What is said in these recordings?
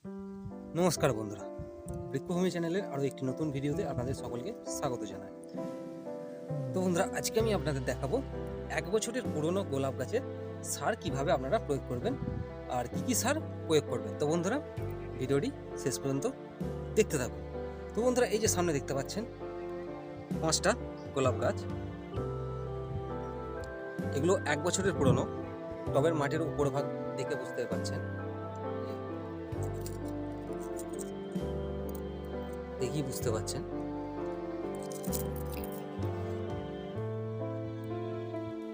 নমস্কার বন্ধুরা, বৃক্ষভূমি চ্যানেলের আরও একটি নতুন ভিডিওতে আপনাদের সকলকে স্বাগত জানাই। তো বন্ধুরা, আজকে আমি আপনাদের দেখাবো 1 বছরের পুরনো গোলাপ গাছের সার কিভাবে আপনারা প্রয়োগ করবেন আর কি কি সার প্রয়োগ করবেন। তো বন্ধুরা, ভিডিওটি শেষ পর্যন্ত দেখতে থাকুন। তো বন্ধুরা, এই যে সামনে দেখতে পাচ্ছেন 5টা গোলাপ গাছ, এগুলো 1 বছরের পুরনো। টবের মাটির উপর ভাগ দেখে বুঝতে পারছেন, দেখি বুঝতে পারছেন।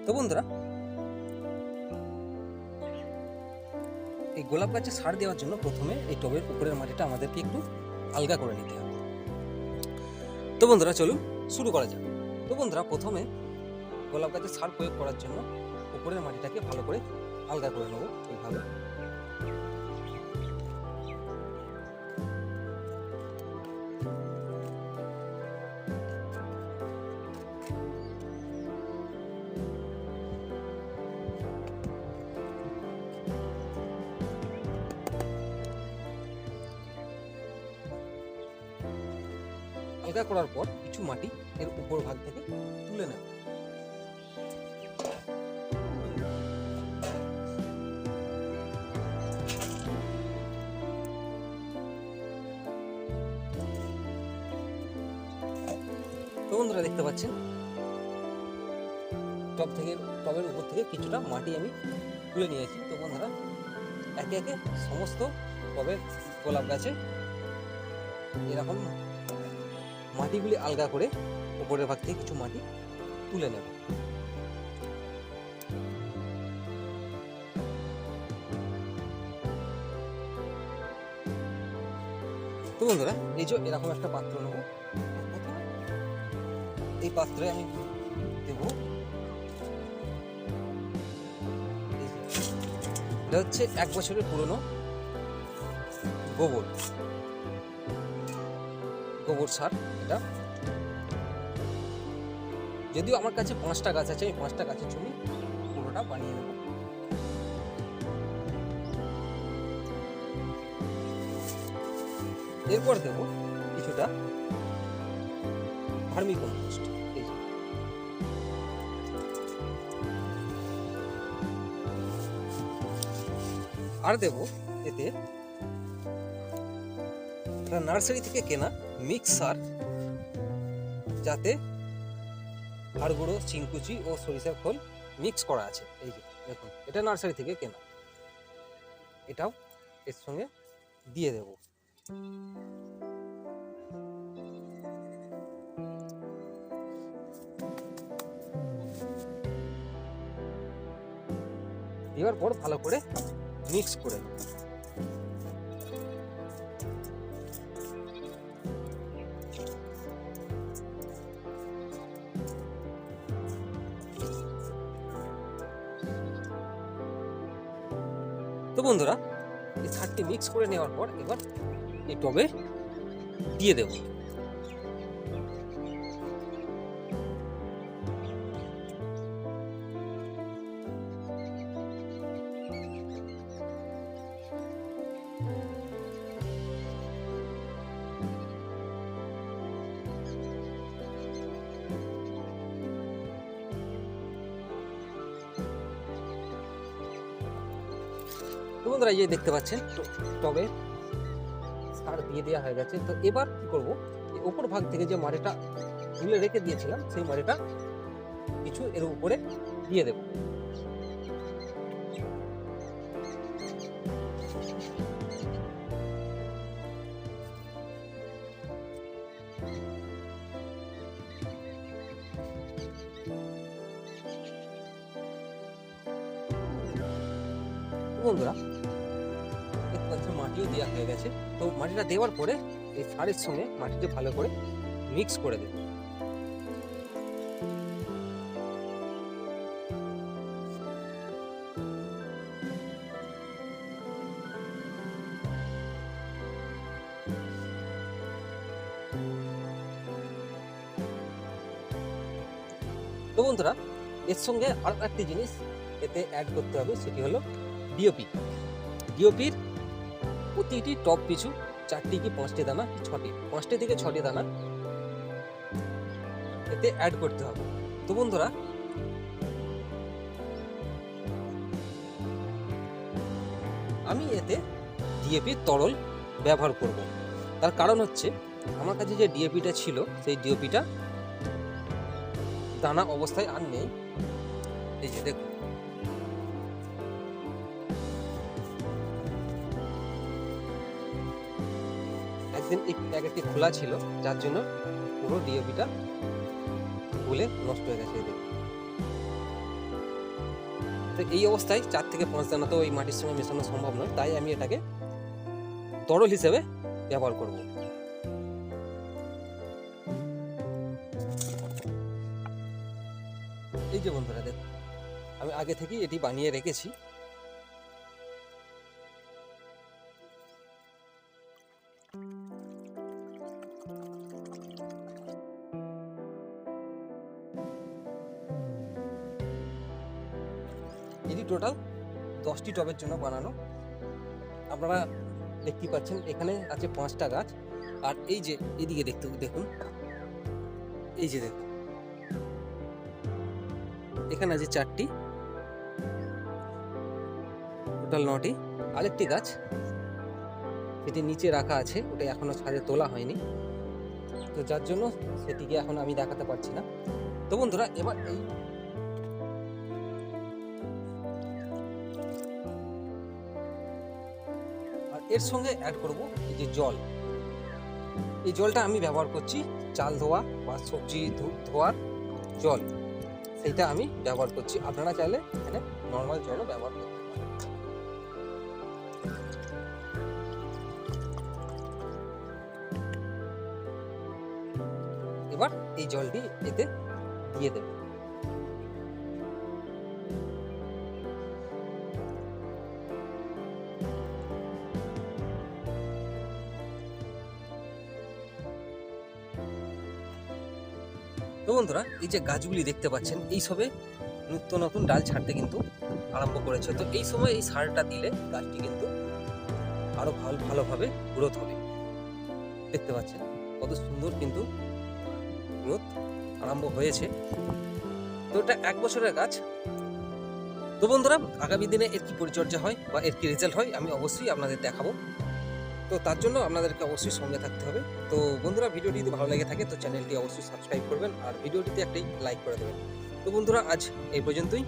তো বন্ধুরা, এই গোলাপ গাছে সার দেওয়ার জন্য প্রথমে এই টবের উপরের মাটিটা আমাদেরকে একটু আলগা করে নিতে হবে। তো বন্ধুরা, চলুন শুরু করা যাক। তো বন্ধুরা, প্রথমে গোলাপ গাছে সার প্রয়োগ করার জন্য উপরের মাটিটাকে ভালো করে আলগা করে নেব এইভাবে। আলগা করার পর কিছু মাটি এর উপর ভাগ থেকে তুলে নেব। তো বন্ধুরা, দেখতে পাচ্ছেন টবের উপর থেকে কিছুটা মাটি আমি তুলে নিয়েছি। তো বন্ধুরা, একে একে সমস্ত টবের গোলাপ গাছে এরকম মাটিগুলি আলগা করে উপরের ভাগ থেকে কিছু মাটি তুলে নেব। তো বন্ধুরা, এই যে এরকম একটা পাত্র নেব, এই পাত্রে আমি দেব, এটা হচ্ছে 1 বছরের পুরনো গোবর সার। এটা যদিও আমার কাছে 5টা গাছ আছে, আমি 5টা গাছের জন্য পুরোটা বানিয়ে নেব। এরপর দেব কিছুটা ভার্মি কম্পোস্ট। আর দেব এতে নার্সারি থেকে কেনা মিক্স সার, যাতে হাড় গুঁড়ো, চিংকুচি ও সরিষার খোল মিক্স করা আছে। এই যে দেখুন, এটা নার্সারি থেকে কেনা, এটাও এর সঙ্গে দিয়ে দেব। দেওয়ার পর ভালো করে মিক্স করে নেব। তো বন্ধুরা, এই সারটি মিক্স করে নেওয়ার পর এবার এই টবে দিয়ে দেব। তো বন্ধুরা, এই যে দেখতে পাচ্ছেন টবে সার দিয়ে দেওয়া হয়ে গেছে। তো এবার কি করব, এই উপর ভাগ থেকে যে মাটিটা তুলে রেখে দিয়েছিলাম, সেই মাটিটা কিছু এর উপরে দিয়ে দেব। বন্ধুরা, দেখতে পাচ্ছেন মাটিও দেওয়া হয়ে গেছে। তো মাটিটা দেওয়ার পরে এই সারের সঙ্গে মাটিটা ভালো করে মিক্স করে দেব। তো বন্ধুরা, এর সঙ্গে আর একটি জিনিস এতে অ্যাড করতে হবে, সেটি হলো ডিওপি। ডিওপির প্রতিটি টপ পিছু 4টি কি 5টি দানা, 5টি থেকে 6টি দানা এতে অ্যাড করতে হবে। তো বন্ধুরা আমি এতে ডিএপি তরল ব্যবহার করব। তার কারণ হচ্ছে আমার কাছে যে ডিএপিটা ছিল সেই ডিএপিটা দানা অবস্থায় আর নেই। এই যে দেখুন, একদিন এই প্যাকেটটি খোলা ছিল, যার জন্য পুরো ডিএপিটা গলে নষ্ট হয়ে গেছে। তো এই অবস্থায় 4 থেকে 5 দানা তো ওই মাটির সঙ্গে মেশানো সম্ভব নয়, তাই আমি এটাকে তরল হিসেবে ব্যবহার করব। এই যে বন্ধুরা দেখুন, আমি আগে থেকেই এটি বানিয়ে রেখেছি। এটি টোটাল 10টি টবের জন্য বানানো। আপনারা দেখতে পাচ্ছেন এখানে আছে 5টা গাছ, আর এই যে এদিকে দেখুন, এই যে দেখুন এখানে আছে 4টি, টোটাল 9টি। আরেকটি গাছ সেটি নিচে রাখা আছে, ওটা এখনো ছাদে তোলা হয়নি, তো যার জন্য সেটিকে এখন আমি দেখাতে পারছি না। তো বন্ধুরা এবার এর সঙ্গে অ্যাড করব এই যে জল। এই জলটা আমি ব্যবহার করছি চাল ধোয়া বা সবজি ধোয়ার জল, সেইটা আমি ব্যবহার করছি। আপনারা চাইলে এখানে নর্মাল জলও ব্যবহার করতে পারেন। এবার এই জলটি এতে দিয়ে দেব। তো বন্ধুরা এই যে গাছগুলি দেখতে পাচ্ছেন, এই সবে নতুন ডাল ছাড়তে কিন্তু আরম্ভ করেছে। তো এই সময় এই সারটা দিলে গাছটি কিন্তু আরো ভালোভাবে গ্রোথ হবে। দেখতে পাচ্ছেন কত সুন্দর কিন্তু গ্রোথ আরম্ভ হয়েছে। তো এটা 1 বছরের গাছ। তো বন্ধুরা আগামী দিনে এর কি পরিচর্যা হয় বা এর কি রেজাল্ট হয় আমি অবশ্যই আপনাদের দেখাবো। তো তার জন্য আপনাদেরকে অবশ্যই সঙ্গে থাকতে হবে। তো বন্ধুরা ভিডিওটি যদি ভালো লেগে থাকে তো চ্যানেলটি অবশ্যই সাবস্ক্রাইব করবেন আর ভিডিওটিতে একটি লাইক করে দেবেন। তো বন্ধুরা আজ এই পর্যন্তই।